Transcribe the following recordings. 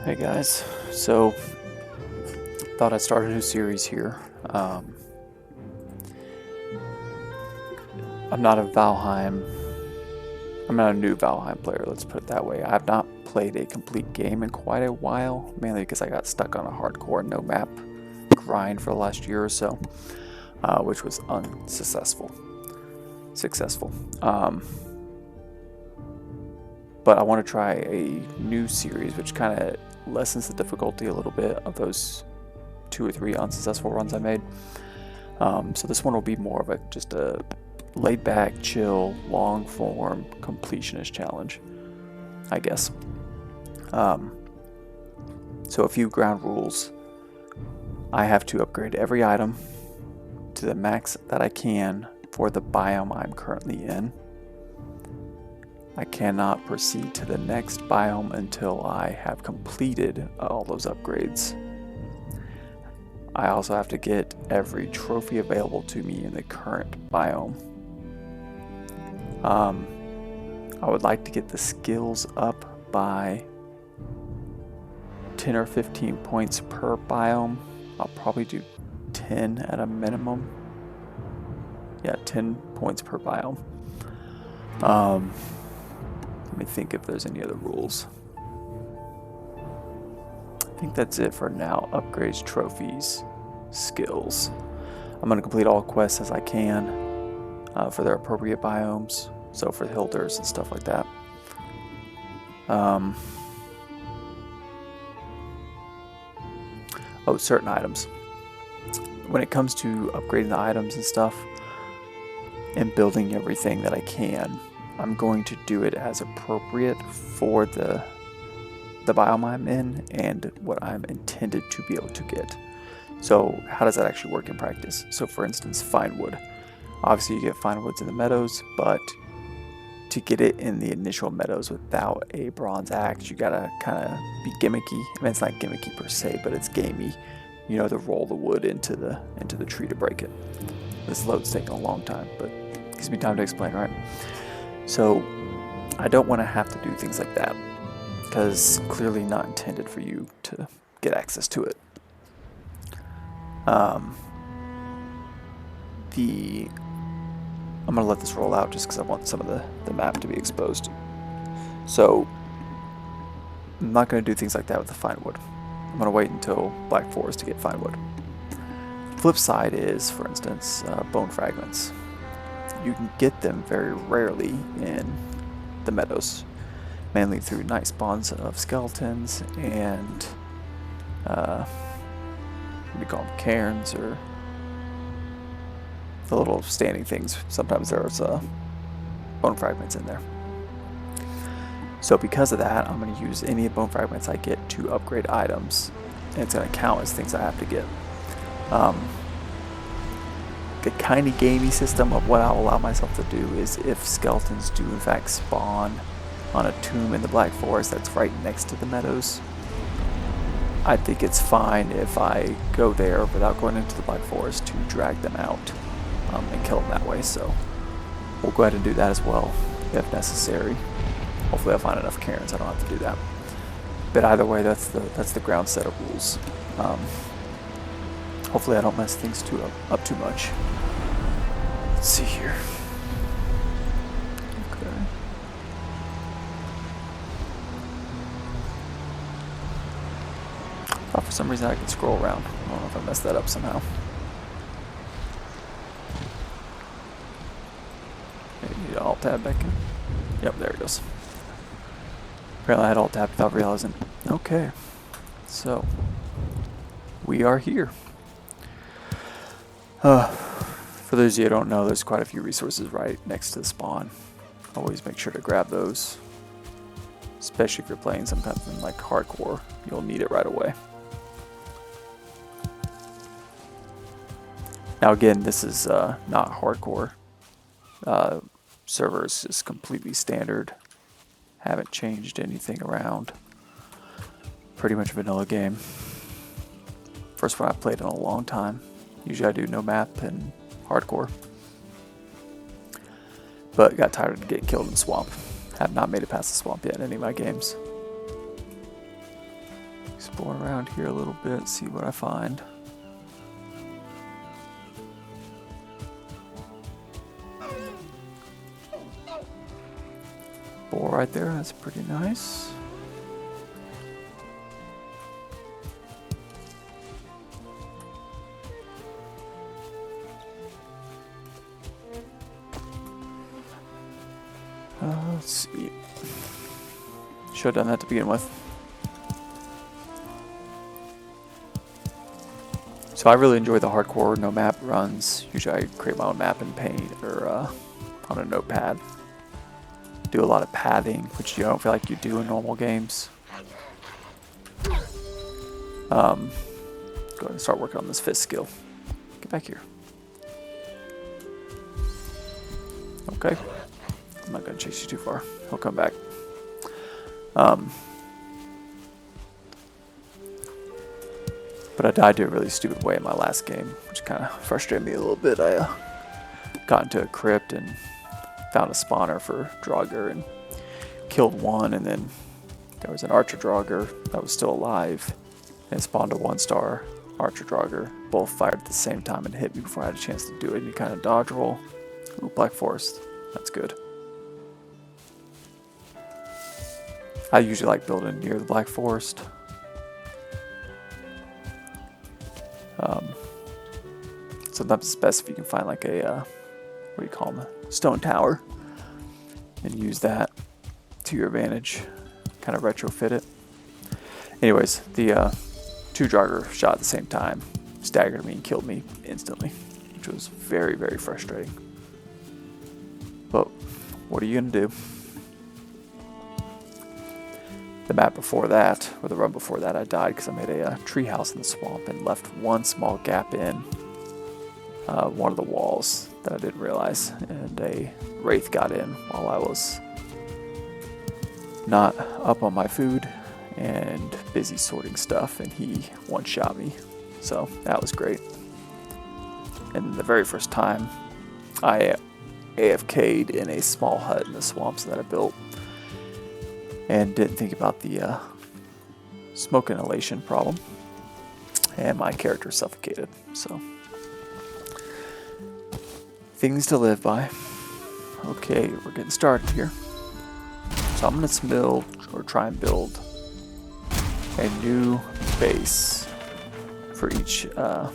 Hey guys, so thought I'd start a new series here. I'm not a Valheim, I'm not a new Valheim player, let's put it that way. I have not played a complete game in quite a while, mainly because I got stuck on a hardcore no map grind for the last year or so, which was unsuccessful. But I want to try a new series, which kind of lessens the difficulty a little bit of those 2 or 3 unsuccessful runs I made. So this one will be more of just a laid back, chill, long form completionist challenge, I guess. So a few ground rules. I have to upgrade every item to the max that I can for the biome I'm currently in. I cannot proceed to the next biome until I have completed all those upgrades. I also have to get every trophy available to me in the current biome. I would like to get the skills up by 10 or 15 points per biome. I'll probably do 10 at a minimum. Yeah, 10 points per biome. Let me think if there's any other rules. I think that's it for now. Upgrades, trophies, skills. I'm going to complete all quests as I can for their appropriate biomes. So for Hilders and stuff like that. Oh, certain items. When it comes to upgrading the items and stuff and building everything that I can, I'm going to do it as appropriate for the biome I'm in and what I'm intended to be able to get. So how does that actually work in practice? So for instance, fine wood. Obviously you get fine woods in the meadows, but to get it in the initial meadows without a bronze axe, you gotta kind of be gimmicky. I mean, it's not gimmicky per se, but it's gamey. You know, to roll the wood into the tree to break it. This load's taking a long time, but it gives me time to explain, right? So I don't want to have to do things like that, because clearly not intended for you to get access to it. I'm going to let this roll out just because I want some of the map to be exposed. So I'm not going to do things like that with the fine wood. I'm going to wait until Black Forest to get fine wood. Flip side is, for instance, bone fragments. You can get them very rarely in the meadows, mainly through night spawns of skeletons and what do we call them, cairns, or the little standing things. Sometimes there's bone fragments in there. So because of that, I'm going to use any bone fragments I get to upgrade items, and it's going to count as things I have to get. The kind of gamey system of what I'll allow myself to do is if skeletons do in fact spawn on a tomb in the Black Forest that's right next to the meadows, I think it's fine if I go there without going into the Black Forest to drag them out and kill them that way. So we'll go ahead and do that as well if necessary. Hopefully I'll find enough cairns I don't have to do that. But either way, that's the ground set of rules. Hopefully I don't mess things up too much. Let's see here. Okay. Thought for some reason I could scroll around. I don't know if I messed that up somehow. Maybe need to alt tab back in. Yep, there it goes. Apparently I had alt tab without realizing. Okay, so we are here. For those of you who don't know, there's quite a few resources right next to the spawn. Always make sure to grab those, especially if you're playing something like hardcore. You'll need it right away. Now again, this is not hardcore. Server is just completely standard. Haven't changed anything around. Pretty much vanilla game. First one I've played in a long time. Usually I do no map and hardcore. But got tired of getting killed in the swamp. Have not made it past the swamp yet in any of my games. Explore around here a little bit, see what I find. Boar right there, that's pretty nice. Let's see. Should have done that to begin with. So I really enjoy the hardcore no map runs. Usually I create my own map in Paint or on a notepad. Do a lot of pathing, which you don't feel like you do in normal games. Go ahead and start working on this fist skill. Get back here. Okay. I'm not going to chase you too far. He'll come back. But I died to a really stupid way in my last game, which kind of frustrated me a little bit. I got into a crypt and found a spawner for Draugr and killed one, and then there was an Archer Draugr that was still alive, and it spawned a 1-star Archer Draugr. Both fired at the same time and hit me before I had a chance to do it. And you kind of dodge roll. Ooh, Black Forest. That's good. I usually like building near the Black Forest. Sometimes it's best if you can find like a, what do you call them, a stone tower, and use that to your advantage, kind of retrofit it. Anyways, the 2 Draugr shot at the same time, staggered me and killed me instantly, which was very, very frustrating. But what are you gonna do? The map before that, or the run before that, I died because I made a tree house in the swamp and left one small gap in one of the walls that I didn't realize, and a wraith got in while I was not up on my food and busy sorting stuff, and he one-shot me. So that was great. And the very first time I AFK'd in a small hut in the swamps that I built, and didn't think about the smoke inhalation problem, and my character suffocated. So things to live by. Okay, we're getting started here. So I'm gonna build, or try and build, a new base for each zone.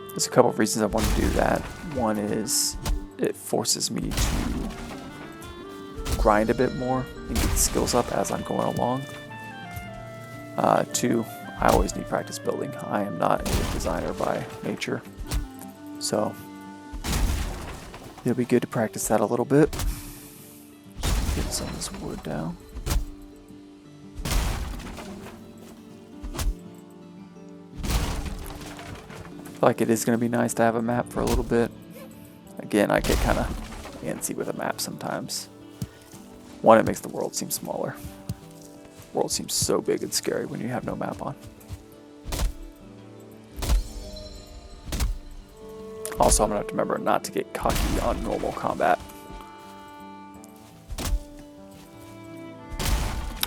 There's a couple of reasons I want to do that. One is it forces me to grind a bit more and get skills up as I'm going along. 2, I always need practice building. I am not a designer by nature, so it'll be good to practice that a little bit. Just get some of this wood down. I feel like it is going to be nice to have a map for a little bit. Again, I get kind of antsy with a map sometimes. One, it makes the world seem smaller. The world seems so big and scary when you have no map on. Also, I'm going to have to remember not to get cocky on normal combat.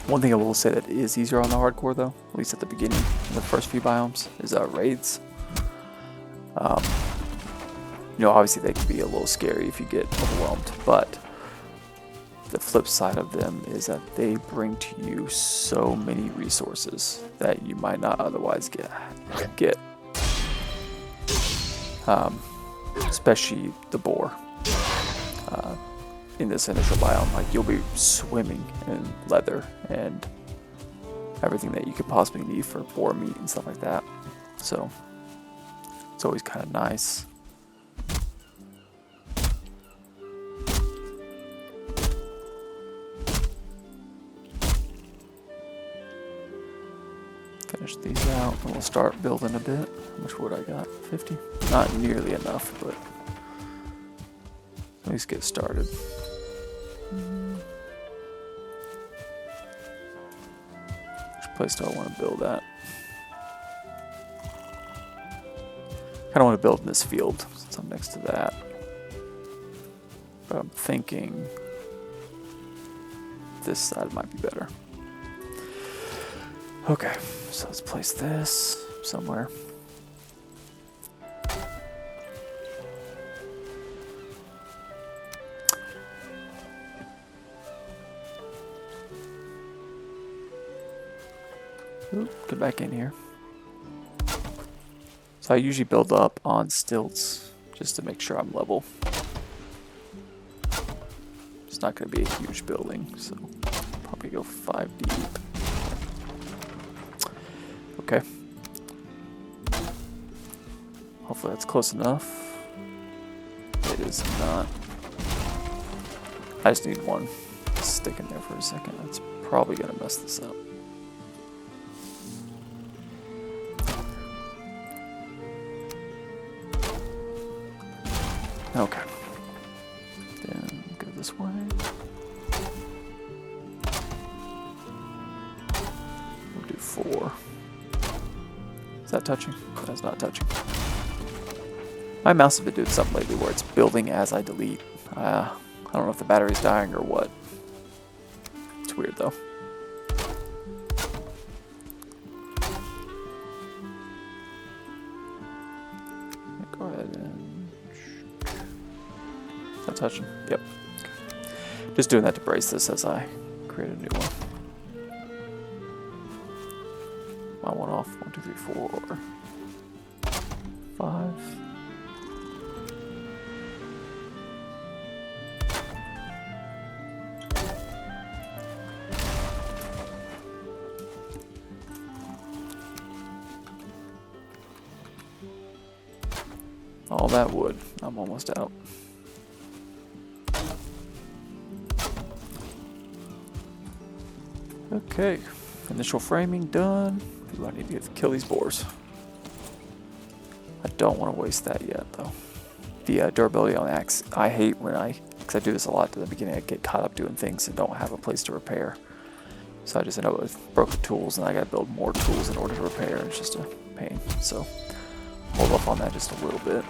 One thing I will say that is easier on the hardcore, though, at least at the beginning, in the first few biomes, is raids. You know, obviously they can be a little scary if you get overwhelmed, but the flip side of them is that they bring to you so many resources that you might not otherwise get. Especially the boar. In this initial biome, like, you'll be swimming in leather and everything that you could possibly need for boar meat and stuff like that. So it's always kind of nice. Finish these out and we'll start building a bit. How much wood I got? 50? Not nearly enough, but at least get started. Which place do I want to build at? I kind of want to build in this field since I'm next to that. But I'm thinking this side might be better. Okay, so let's place this somewhere. Oop, get back in here. So I usually build up on stilts just to make sure I'm level. It's not going to be a huge building, so probably go 5 deep. Okay. Hopefully that's close enough. It is not. I just need one stick in there for a second. That's probably going to mess this up. Okay. Then go this way. We'll do 4. Is that touching? That's not touching. My mouse has been doing something lately where it's building as I delete. I don't know if the battery's dying or what. It's weird though. Go ahead and... Is that touching? Yep. Just doing that to brace this as I create a new one. My one off. 1, 2, 3, 4, 5. All that wood. I'm almost out. Okay, initial framing done. Ooh, I need to kill these boars. I don't want to waste that yet, though. The durability on the axe, I hate when because I do this a lot at the beginning, I get caught up doing things and don't have a place to repair. So I just end up with broken tools, and I gotta build more tools in order to repair. It's just a pain. So hold off on that just a little bit.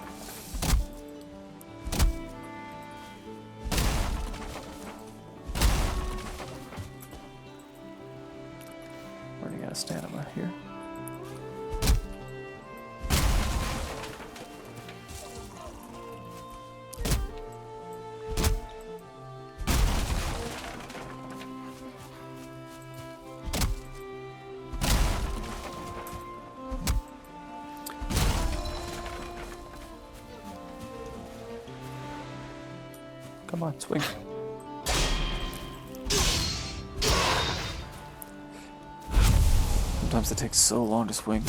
Running out of stamina here. Come on, swing. Sometimes it takes so long to swing.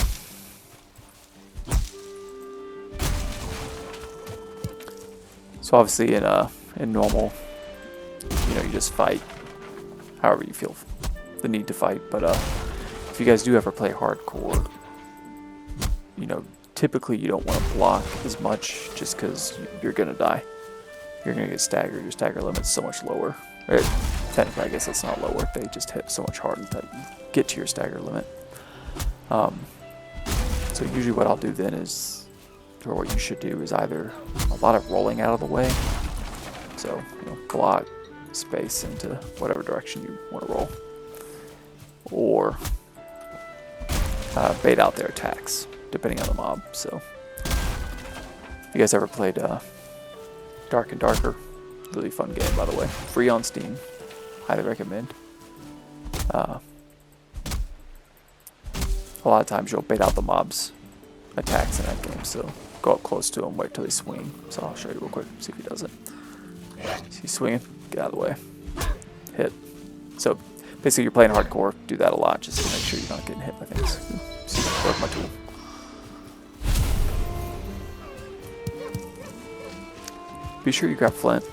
So obviously in normal, you just fight however you feel the need to fight. But if you guys do ever play hardcore, typically you don't want to block as much just because you're gonna die. You're going to get staggered. Your stagger limit's so much lower. Technically, I guess it's not lower. They just hit so much harder that you get to your stagger limit. So usually what I'll do then is, or what you should do is either a lot of rolling out of the way. So, block space into whatever direction you want to roll. Or bait out their attacks, depending on the mob. So, if you guys ever played... Dark and Darker, really fun game, by the way. Free on Steam, highly recommend. A lot of times you'll bait out the mobs' attacks in that game, so go up close to him, wait till they swing. So I'll show you real quick, see if he does it. See he's swinging, get out of the way, hit. So basically you're playing hardcore, do that a lot just to make sure you're not getting hit by things. See, broke my tool. Be sure you grab flint.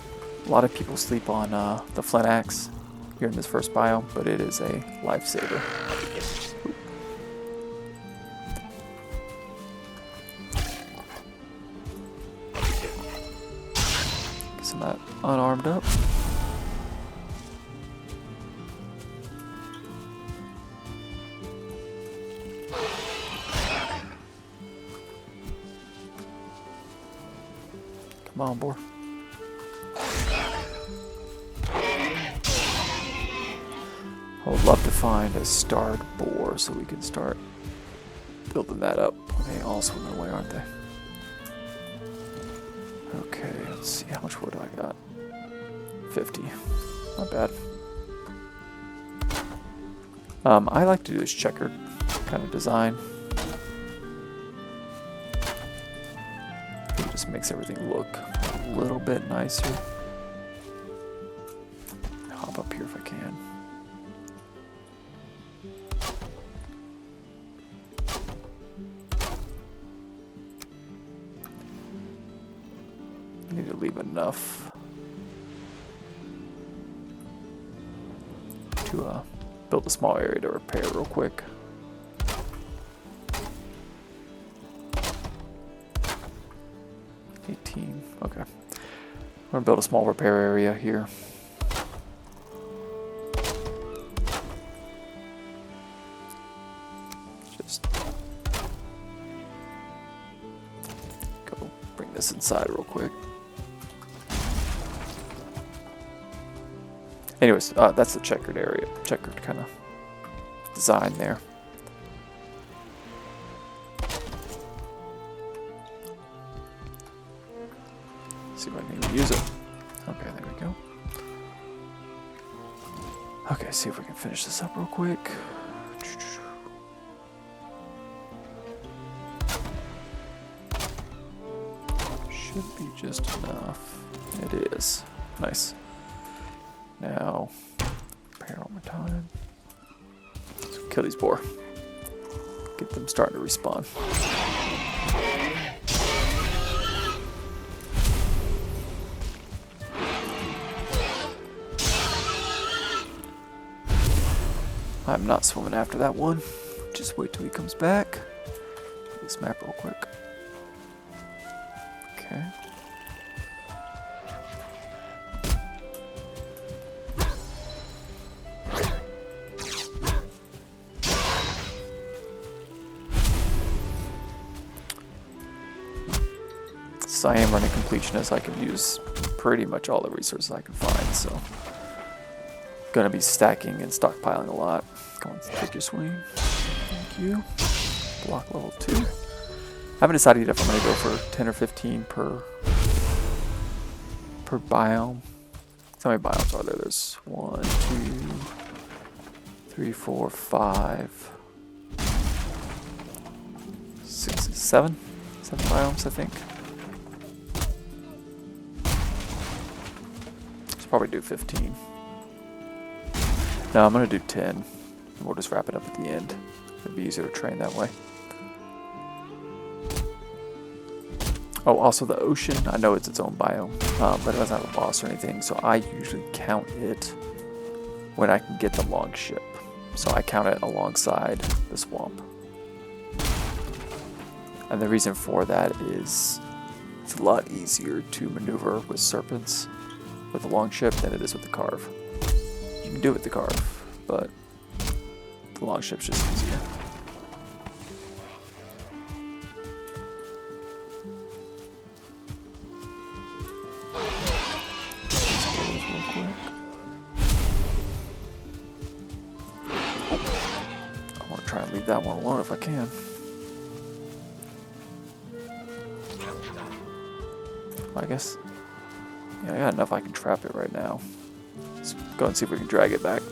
A lot of people sleep on the flint axe here in this first biome, but it is a lifesaver. Guess I'm not unarmed up. Come on, boy. I would love to find a starred boar so we can start building that up. They all swimming away, aren't they? Okay, let's see, how much wood do I got? 50. Not bad. I like to do this checkered kind of design. It just makes everything look a little bit nicer. Hop up here if I can. I need to leave enough to build a small area to repair real quick. Okay. I'm gonna build a small repair area here. Just go bring this inside real quick. Anyways, that's the checkered area, checkered kind of design there. See if I can even use it. Okay, there we go. Okay, see if we can finish this up real quick. Should be just enough. It is. Nice. Now, repair one more time. Let's kill these boar. Get them starting to respawn. I'm not swimming after that one. Just wait till he comes back. This map real quick. Okay. So I am running Completionist. I can use pretty much all the resources I can find, so gonna be stacking and stockpiling a lot. Come on, take your swing. Thank you. Block level 2. I haven't decided if I'm gonna go for 10 or 15 per biome. How many biomes are there? There's 1, 2, 3, 4, 5, 6, 7. 7 biomes, I think. Should probably do 15. No, I'm going to do 10. And we'll just wrap it up at the end. It'd be easier to train that way. Oh, also the ocean. I know it's its own biome, but it doesn't have a boss or anything. So I usually count it when I can get the long ship. So I count it alongside the swamp. And the reason for that is it's a lot easier to maneuver with serpents with the long ship than it is with the carve. You can do it with the carve, but the long ship's just easier. I want to try and leave that one alone if I can. I guess, yeah, I got enough I can trap it right now. Let's go and see if we can drag it back.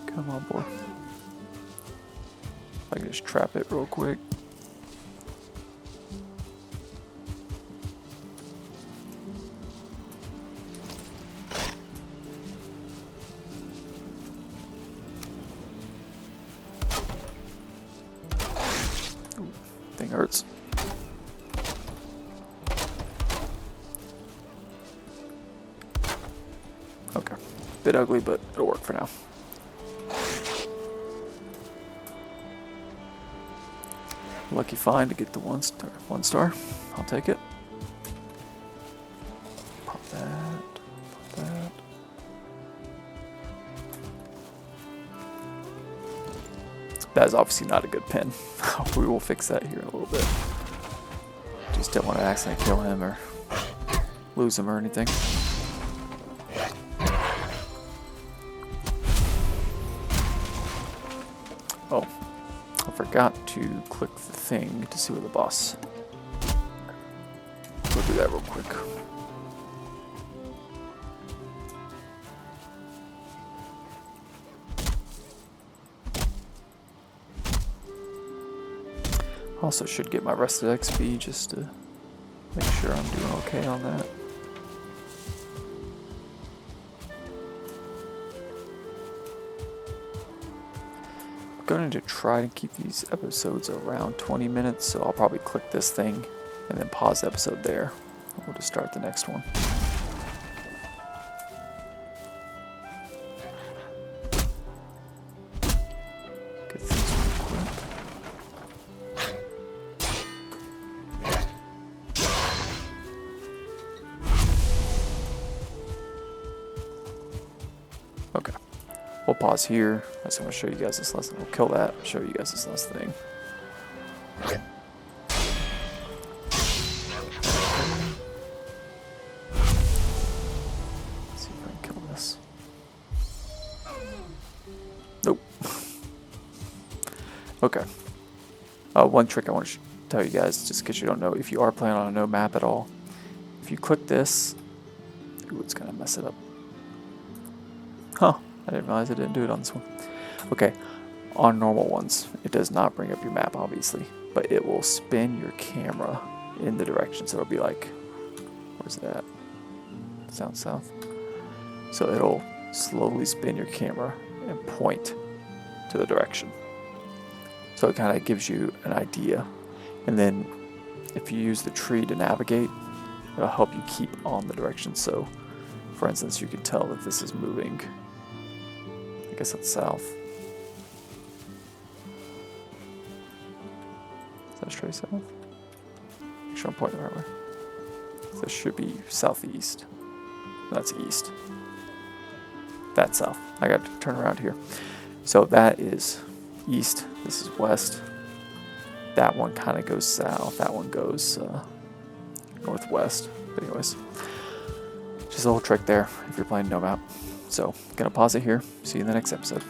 Come on, boy. I can just trap it real quick. Thing hurts. Okay. Bit ugly, but it'll work for now. Lucky find to get the one star. I'll take it. Pop that. Pop that. That is obviously not a good pin. We will fix that here in a little bit. Just don't want to accidentally kill him or lose him or anything. Oh, I forgot to click the thing to see where the boss. We'll do that real quick. Also should get my rest of XP just to make sure I'm doing okay on that. I'm going to try to keep these episodes around 20 minutes, so I'll probably click this thing and then pause the episode there. We'll just start the next one. Get things equipped. Okay, we'll pause here. I just want to show you guys this last thing. We'll kill that, show you guys this last thing. Let's see if I can kill this. Nope. Okay. One trick I want to tell you guys, just in case you don't know, if you are playing on a no map at all, if you click this, ooh, it's gonna mess it up. Huh, I didn't realize I didn't do it on this one. Okay, on normal ones, it does not bring up your map, obviously, but it will spin your camera in the direction. So it'll be like, where's that? Down south. So it'll slowly spin your camera and point to the direction. So it kind of gives you an idea. And then if you use the tree to navigate, it'll help you keep on the direction. So, for instance, you can tell that this is moving. I guess that's south. Is that straight south? Make sure I'm pointing the right way. So this should be southeast. That's east. That's south. I got to turn around here. So that is east. This is west. That one kind of goes south. That one goes northwest. But anyways, just a little trick there if you're playing no map. So, gonna pause it here. See you in the next episode.